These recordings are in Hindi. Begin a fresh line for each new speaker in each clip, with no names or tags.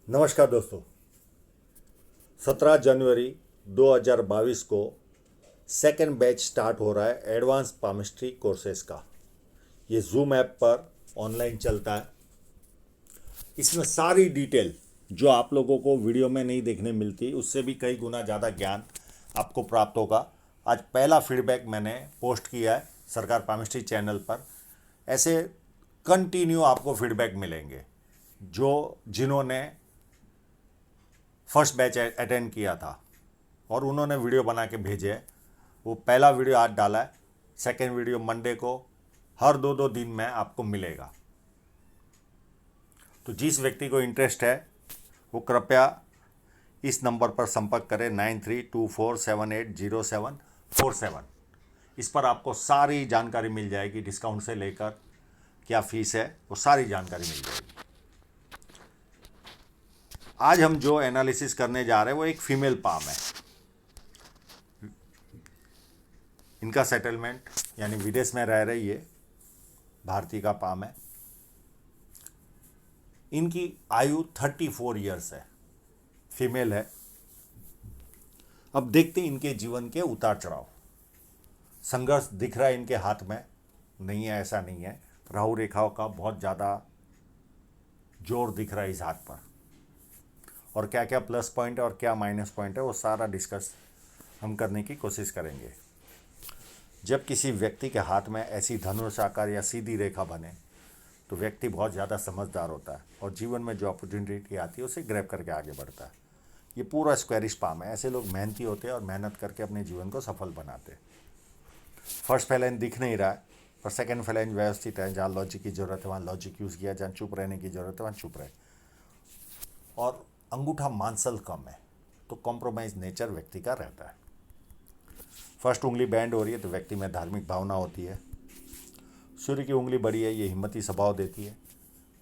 नमस्कार दोस्तों। 17 जनवरी 2022 को सेकेंड बैच स्टार्ट हो रहा है एडवांस पामिस्ट्री कोर्सेज का। ये जूम ऐप पर ऑनलाइन चलता है। इसमें सारी डिटेल जो आप लोगों को वीडियो में नहीं देखने मिलती उससे भी कई गुना ज़्यादा ज्ञान आपको प्राप्त होगा। आज पहला फीडबैक मैंने पोस्ट किया है सरकार पामिस्ट्री चैनल पर। ऐसे कंटिन्यू आपको फीडबैक मिलेंगे जो जिन्होंने फर्स्ट बैच अटेंड किया था और उन्होंने वीडियो बना के भेजे है। वो पहला वीडियो आज डाला है, सेकेंड वीडियो मंडे को। हर दो दो दिन में आपको मिलेगा। तो जिस व्यक्ति को इंटरेस्ट है वो कृपया इस नंबर पर संपर्क करें 9324780747। इस पर आपको सारी जानकारी मिल जाएगी, डिस्काउंट से लेकर क्या फीस है वो सारी जानकारी मिल जाएगी। आज हम जो एनालिसिस करने जा रहे हैं वो एक फीमेल पाम है। इनका सेटलमेंट यानी विदेश में रह रही है, भारतीय का पाम है। इनकी आयु 34 ईयर्स है, फीमेल है। अब देखते हैं इनके जीवन के उतार चढ़ाव। संघर्ष दिख रहा है इनके हाथ में, नहीं है ऐसा नहीं है। राहु रेखाओं का बहुत ज़्यादा जोर दिख रहा है इस हाथ पर, और क्या क्या प्लस पॉइंट है और क्या माइनस पॉइंट है वो सारा डिस्कस हम करने की कोशिश करेंगे। जब किसी व्यक्ति के हाथ में ऐसी धनुष आकार या सीधी रेखा बने तो व्यक्ति बहुत ज़्यादा समझदार होता है और जीवन में जो अपॉर्चुनिटी आती है उसे ग्रैब करके आगे बढ़ता है। ये पूरा स्क्वेरिश पाम है। ऐसे लोग मेहनती होते हैं और मेहनत करके अपने जीवन को सफल बनाते हैं। फर्स्ट फैलेंज दिख नहीं रहा है पर सेकेंड फैलेंज व्यवस्थित है। जहाँ लॉजिक की ज़रूरत है वहाँ लॉजिक यूज़ किया, जहाँ चुप रहने की ज़रूरत है वहाँ चुप रहे। और अंगूठा मांसल कम है तो कॉम्प्रोमाइज नेचर व्यक्ति का रहता है। फर्स्ट उंगली बैंड हो रही है तो व्यक्ति में धार्मिक भावना होती है। सूर्य की उंगली बड़ी है, ये हिम्मती स्वभाव देती है।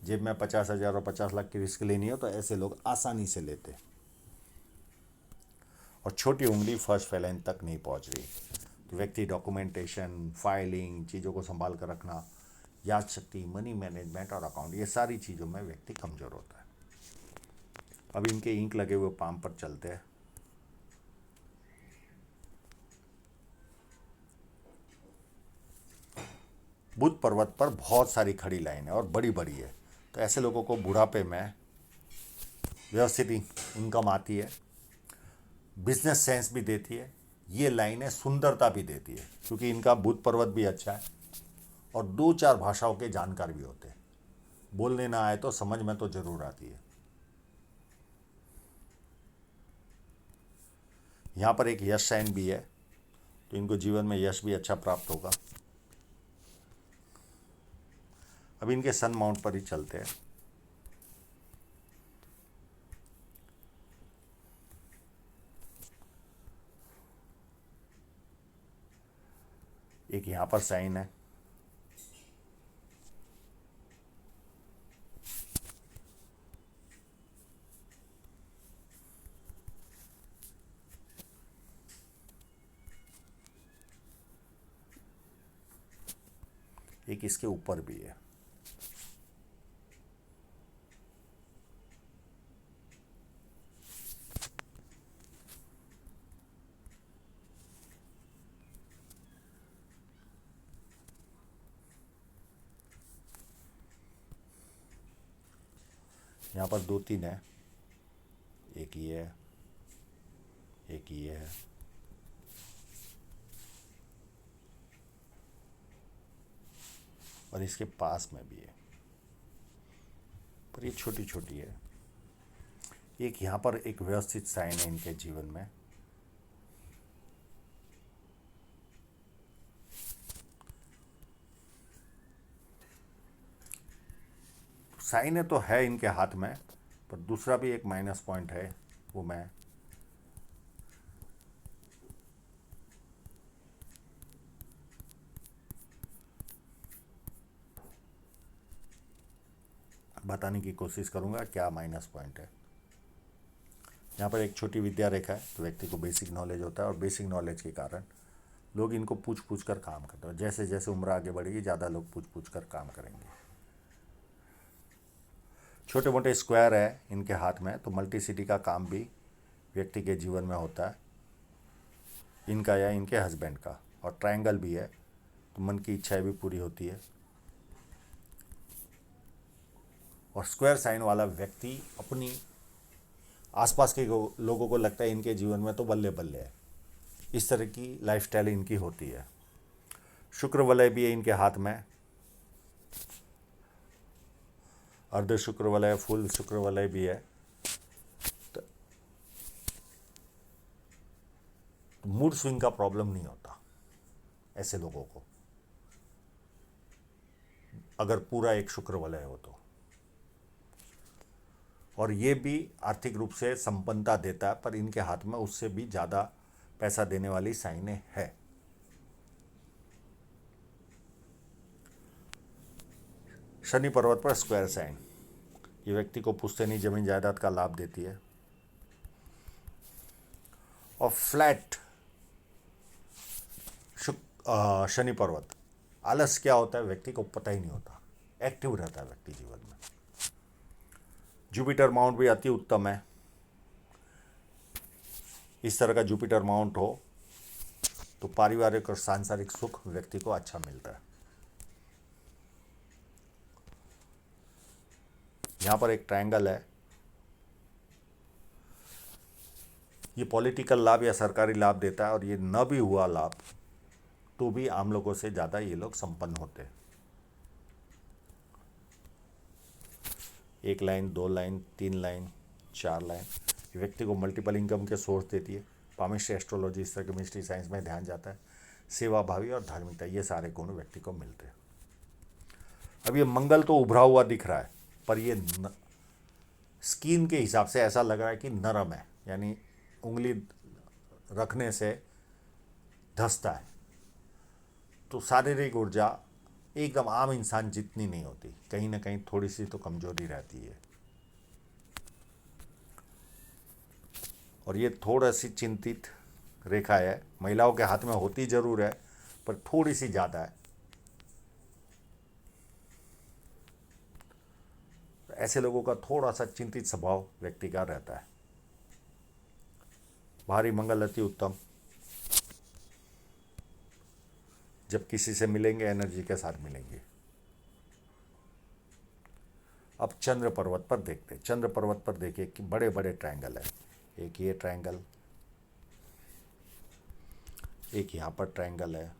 जेब में 50,000 और 50 लाख की रिस्क लेनी हो तो ऐसे लोग आसानी से लेते। और छोटी उंगली फर्स्ट फैलेंज तक नहीं पहुंच रही तो व्यक्ति डॉक्यूमेंटेशन, फाइलिंग, चीज़ों को संभाल कर रखना, याद शक्ति, मनी मैनेजमेंट और अकाउंट, ये सारी चीज़ों में व्यक्ति कमज़ोर होता है। अब इनके इंक लगे हुए पाम पर चलते हैं। बुध पर्वत पर बहुत सारी खड़ी लाइन है और बड़ी बड़ी है, तो ऐसे लोगों को बुढ़ापे में व्यवस्थित इनकम आती है, बिजनेस सेंस भी देती है। ये लाइनें सुंदरता भी देती है क्योंकि इनका बुध पर्वत भी अच्छा है और दो चार भाषाओं के जानकार भी होते हैं। बोलने ना आए तो समझ में तो जरूर आती है। यहाँ पर एक यश साइन भी है तो इनको जीवन में यश भी अच्छा प्राप्त होगा। अब इनके सन माउंट पर ही चलते हैं। एक यहाँ पर साइन है, एक इसके ऊपर भी है। यहाँ पर दो तीन है, एक ये है, एक ये है, और इसके पास में भी है पर ये छोटी छोटी है। एक यहाँ पर एक व्यवस्थित साइन है इनके जीवन में। साइन है तो है इनके हाथ में, पर दूसरा भी एक माइनस पॉइंट है, वो मैं बताने की कोशिश करूँगा क्या माइनस पॉइंट है। यहाँ पर एक छोटी विद्या रेखा है तो व्यक्ति को बेसिक नॉलेज होता है और बेसिक नॉलेज के कारण लोग इनको पूछ पूछ कर काम करते हैं। जैसे जैसे उम्र आगे बढ़ेगी ज़्यादा लोग पूछ पूछ कर काम करेंगे। छोटे मोटे स्क्वायर है इनके हाथ में, तो मल्टीसिटी का काम भी व्यक्ति के जीवन में होता है, इनका या इनके हस्बैंड का। और ट्रायंगल भी है, तो मन की इच्छाएं भी पूरी होती है। और स्क्वायर साइन वाला व्यक्ति अपनी आसपास के लोगों को लगता है इनके जीवन में तो बल्ले बल्ले है, इस तरह की लाइफस्टाइल इनकी होती है। शुक्र वलय भी है इनके हाथ में, अर्ध शुक्र वलय, फुल शुक्र वलय भी है। तो मूड स्विंग का प्रॉब्लम नहीं होता ऐसे लोगों को, अगर पूरा एक शुक्र वलय हो तो। और ये भी आर्थिक रूप से संपन्नता देता है, पर इनके हाथ में उससे भी ज़्यादा पैसा देने वाली साइनें है। शनि पर्वत पर स्क्वायर साइन, ये व्यक्ति को पुश्तैनी जमीन जायदाद का लाभ देती है। और फ्लैट शनि पर्वत, आलस क्या होता है व्यक्ति को पता ही नहीं होता, एक्टिव रहता है व्यक्ति जीवन में। जुपिटर माउंट भी अति उत्तम है, इस तरह का जुपिटर माउंट हो तो पारिवारिक और सांसारिक सुख व्यक्ति को अच्छा मिलता है। यहां पर एक ट्रायंगल है, ये पॉलिटिकल लाभ या सरकारी लाभ देता है, और ये न भी हुआ लाभ तो भी आम लोगों से ज़्यादा ये लोग संपन्न होते हैं। 1 लाइन, 2 लाइन, 3 लाइन, 4 लाइन, ये व्यक्ति को मल्टीपल इनकम के सोर्स देती है। पामिस्ट्री, एस्ट्रोलॉजी, इस तरह के मिस्ट्री साइंस में ध्यान जाता है। सेवा भावी और धार्मिकता, ये सारे गुण व्यक्ति को मिलते हैं। अब ये मंगल तो उभरा हुआ दिख रहा है, पर ये स्किन के हिसाब से ऐसा लग रहा है कि नरम है, यानी उंगली रखने से धंसता है। तो शारीरिक ऊर्जा एकदम आम इंसान जितनी नहीं होती, कहीं ना कहीं थोड़ी सी तो कमजोरी रहती है। और ये थोड़ा सी चिंतित रेखा है, महिलाओं के हाथ में होती जरूर है पर थोड़ी सी ज़्यादा है। ऐसे लोगों का थोड़ा सा चिंतित स्वभाव व्यक्ति का रहता है। भारी मंगल अति उत्तम, जब किसी से मिलेंगे एनर्जी के साथ मिलेंगे। अब चंद्र पर्वत पर देखते हैं। चंद्र पर्वत पर देखिए कि बड़े बड़े ट्रायंगल है, एक ये ट्रायंगल, एक यहाँ पर ट्रायंगल है,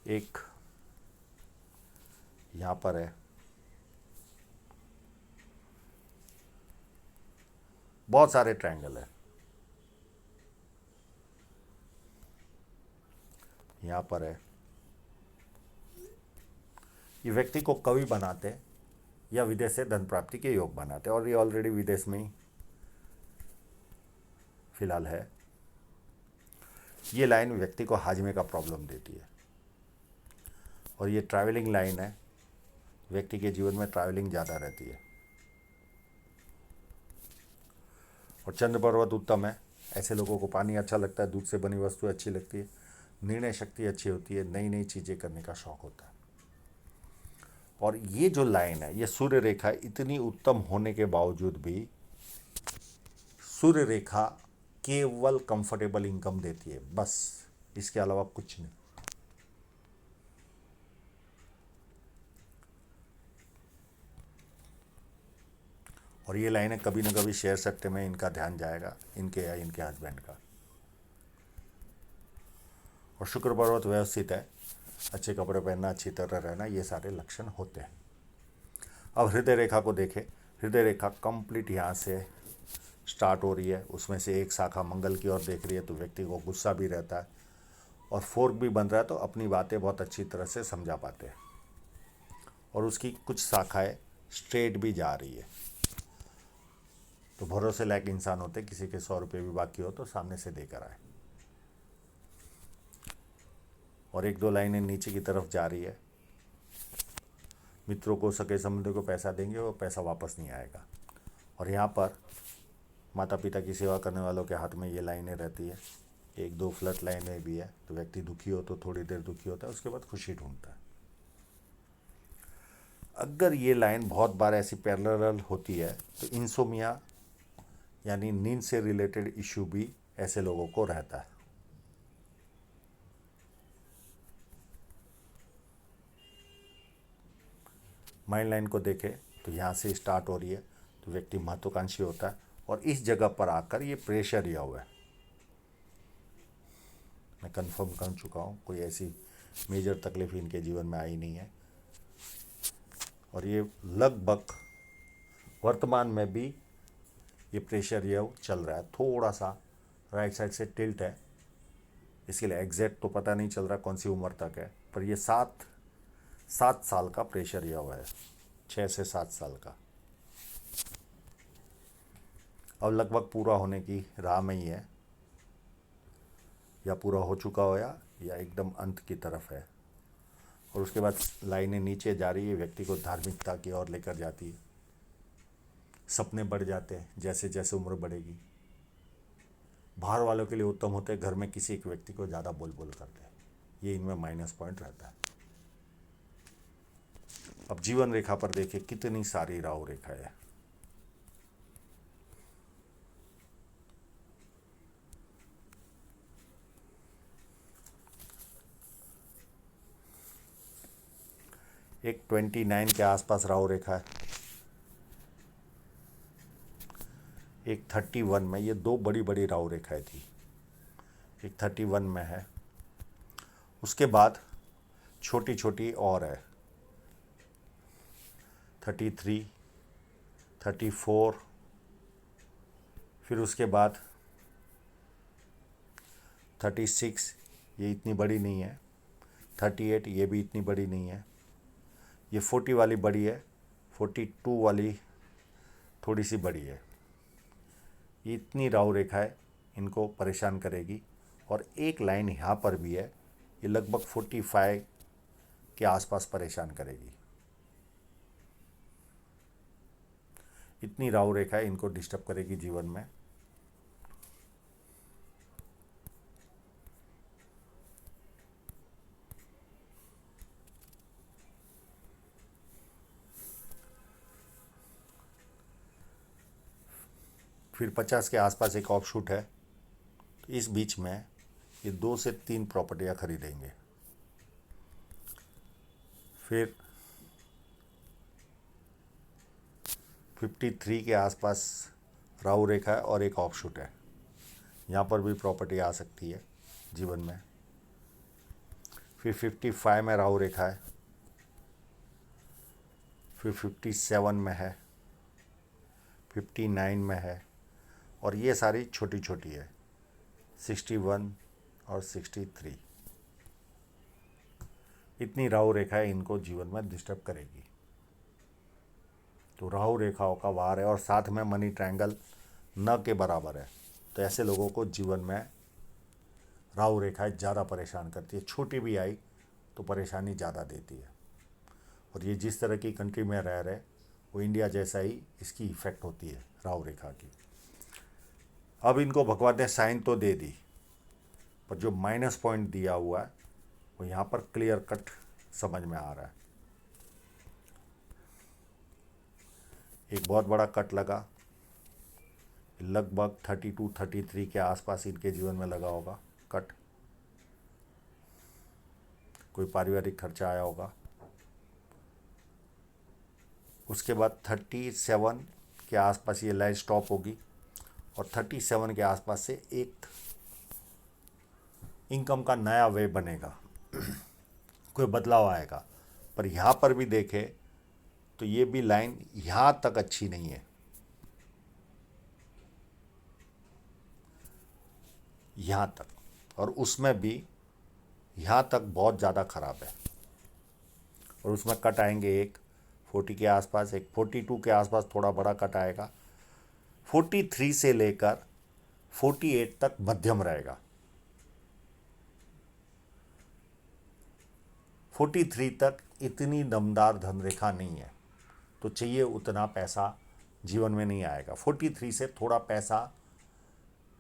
एक यहाँ पर है, बहुत सारे ट्रायंगल है। यहाँ पर है। ये व्यक्ति को कवि बनाते या विदेश से धन प्राप्ति के योग बनाते, और ये ऑलरेडी विदेश में ही फिलहाल है। ये लाइन व्यक्ति को हाजमे का प्रॉब्लम देती है, और ये ट्रैवलिंग लाइन है, व्यक्ति के जीवन में ट्रैवलिंग ज़्यादा रहती है। और चंद्र पर्वत उत्तम है, ऐसे लोगों को पानी अच्छा लगता है, दूध से बनी वस्तु अच्छी लगती है, निर्णय शक्ति अच्छी होती है, नई नई चीज़ें करने का शौक होता है। और ये जो लाइन है, ये सूर्य रेखा इतनी उत्तम होने के बावजूद भी सूर्य रेखा केवल कंफर्टेबल इनकम देती है, बस, इसके अलावा कुछ नहीं। और ये लाइनें कभी ना कभी शेयर सट्टे में इनका ध्यान जाएगा, इनके या इनके हस्बैंड का। और शुक्र पर्वत व्यवस्थित है, अच्छे कपड़े पहनना, अच्छी तरह रहना, ये सारे लक्षण होते हैं। अब हृदय रेखा को देखें। हृदय रेखा कंप्लीट यहाँ से स्टार्ट हो रही है, उसमें से एक शाखा मंगल की ओर देख रही है, तो व्यक्ति को गुस्सा भी रहता है, और फोर्क भी बन रहा है, तो अपनी बातें बहुत अच्छी तरह से समझा पाते हैं। और उसकी कुछ शाखाएं स्ट्रेट भी जा रही है, तो भरोसे लायक इंसान होते, किसी के 100 रुपये भी बाकी हो तो सामने से देकर आए। और 1-2 लाइनें नीचे की तरफ जा रही है, मित्रों को, सगे संबंधियों को पैसा देंगे, वो पैसा वापस नहीं आएगा। और यहाँ पर माता पिता की सेवा करने वालों के हाथ में ये लाइनें रहती है, 1-2 फ्लड लाइनें भी है, तो व्यक्ति दुखी हो तो थोड़ी देर दुखी होता है, उसके बाद खुशी ढूंढता है। अगर ये लाइन बहुत बार ऐसी पैरेलल होती है तो इंसोमिया यानी नींद से रिलेटेड इश्यू भी ऐसे लोगों को रहता है। माइंड लाइन को देखें तो यहाँ से स्टार्ट हो रही है, तो व्यक्ति महत्वाकांक्षी होता है और इस जगह पर आकर ये प्रेशर लिया हुआ है। मैं कंफर्म कर चुका हूँ, कोई ऐसी मेजर तकलीफ इनके जीवन में आई नहीं है और ये लगभग वर्तमान में भी ये प्रेशर ये चल रहा है। थोड़ा सा राइट साइड से टिल्ट है, इसके लिए एग्जैक्ट तो पता नहीं चल रहा कौन सी उम्र तक है, पर ये 7 साल का प्रेशर ये हुआ है, 6 से 7 साल का। अब लगभग पूरा होने की राह में ही है, या पूरा हो चुका हो या एकदम अंत की तरफ है। और उसके बाद लाइनें नीचे जा रही है, व्यक्ति को धार्मिकता की ओर लेकर जाती है। सपने बढ़ जाते हैं जैसे जैसे उम्र बढ़ेगी। बाहर वालों के लिए उत्तम होते हैं, घर में किसी एक व्यक्ति को ज़्यादा बोल करते हैं, ये इनमें माइनस पॉइंट रहता है। अब जीवन रेखा पर देखिए कितनी सारी राहु रेखा है। एक 29 के आसपास राहु रेखा है, एक 31 में, ये दो बड़ी बड़ी राहु रेखाएं थी। एक 31 में है, उसके बाद छोटी छोटी और है, 33, 34, फिर उसके बाद 36, ये इतनी बड़ी नहीं है, 38, ये भी इतनी बड़ी नहीं है, ये 40 वाली बड़ी है, 42 वाली थोड़ी सी बड़ी है। ये इतनी राहु रेखा है, इनको परेशान करेगी। और एक लाइन यहाँ पर भी है, ये लगभग 45 के आसपास परेशान करेगी। इतनी राहु रेखा है, इनको डिस्टर्ब करेगी जीवन में। फिर 50 के आसपास एक ऑफशूट है, इस बीच में ये 2 से 3 प्रॉपर्टियां खरीदेंगे। फिर 53 के आसपास राहु रेखा है और एक ऑफशूट है, यहाँ पर भी प्रॉपर्टी आ सकती है जीवन में। फिर 55 में राहु रेखा है, फिर 57 में है, 59 में है, और ये सारी छोटी छोटी है, 61 और 63। इतनी राहु रेखाएं इनको जीवन में डिस्टर्ब करेगी। तो राहु रेखाओं का वार है और साथ में मनी ट्रायंगल न के बराबर है, तो ऐसे लोगों को जीवन में राहु रेखाएं ज़्यादा परेशान करती है। छोटी भी आई तो परेशानी ज़्यादा देती है। और ये जिस तरह की कंट्री में रह रहे, वो इंडिया जैसा ही इसकी इफ़ेक्ट होती है राहु रेखा की। अब इनको भगवान ने साइन तो दे दी, पर जो माइनस पॉइंट दिया हुआ है वो यहाँ पर क्लियर कट समझ में आ रहा है। एक बहुत बड़ा कट लगा, लगभग 32, 33 के आसपास इनके जीवन में लगा होगा कट। कोई पारिवारिक खर्चा आया होगा। उसके बाद 37 के आसपास ये लाइन स्टॉप होगी और 37 के आसपास से एक इनकम का नया वे बनेगा, कोई बदलाव आएगा। पर यहाँ पर भी देखें तो ये भी लाइन यहाँ तक अच्छी नहीं है, यहाँ तक, और उसमें भी यहाँ तक बहुत ज़्यादा ख़राब है। और उसमें कट आएंगे एक 40 के आसपास, एक 42 के आसपास थोड़ा बड़ा कट आएगा, 43 से लेकर 48 तक मध्यम रहेगा, 43 तक इतनी दमदार धन रेखा नहीं है, तो चाहिए उतना पैसा जीवन में नहीं आएगा। 43 से थोड़ा पैसा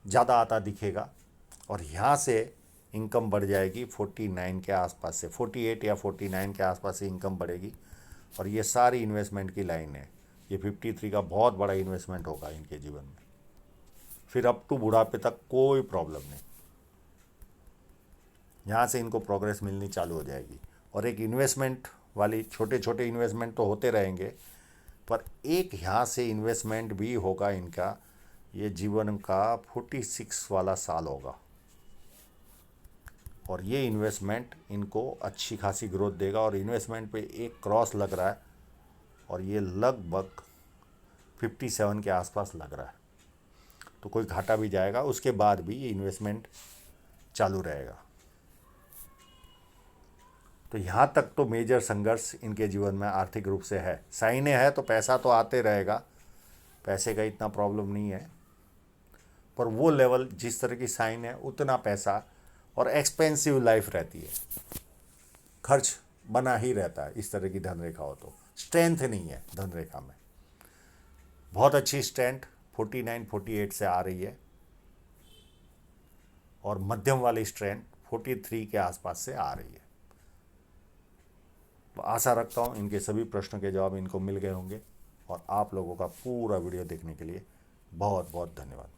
ज़्यादा आता दिखेगा और यहाँ से इनकम बढ़ जाएगी 49 के आसपास से, 48 या 49 के आसपास से इनकम बढ़ेगी और ये सारी इन्वेस्टमेंट की लाइन है। ये 53 का बहुत बड़ा इन्वेस्टमेंट होगा इनके जीवन में। फिर अप टू बुढ़ापे तक कोई प्रॉब्लम नहीं, यहाँ से इनको प्रोग्रेस मिलनी चालू हो जाएगी। और एक इन्वेस्टमेंट वाली, छोटे छोटे इन्वेस्टमेंट तो होते रहेंगे, पर एक यहाँ से इन्वेस्टमेंट भी होगा इनका। ये जीवन का 46 वाला साल होगा और ये इन्वेस्टमेंट इनको अच्छी खासी ग्रोथ देगा। और इन्वेस्टमेंट पे एक क्रॉस लग रहा है और ये लगभग 57 के आसपास लग रहा है। तो कोई घाटा भी जाएगा, उसके बाद भी ये इन्वेस्टमेंट चालू रहेगा। तो यहाँ तक तो मेजर संघर्ष इनके जीवन में आर्थिक रूप से है। साइने है तो पैसा तो आते रहेगा, पैसे का इतना प्रॉब्लम नहीं है, पर वो लेवल जिस तरह की साइन है उतना पैसा, और एक्सपेंसिव लाइफ रहती है, खर्च बना ही रहता है। इस तरह की धन रेखा हो तो स्ट्रेंथ नहीं है धन रेखा में। बहुत अच्छी स्ट्रेंथ 49 48 से आ रही है और मध्यम वाली स्ट्रेंथ 43 के आसपास से आ रही है। तो आशा रखता हूँ इनके सभी प्रश्नों के जवाब इनको मिल गए होंगे। और आप लोगों का पूरा वीडियो देखने के लिए बहुत बहुत धन्यवाद।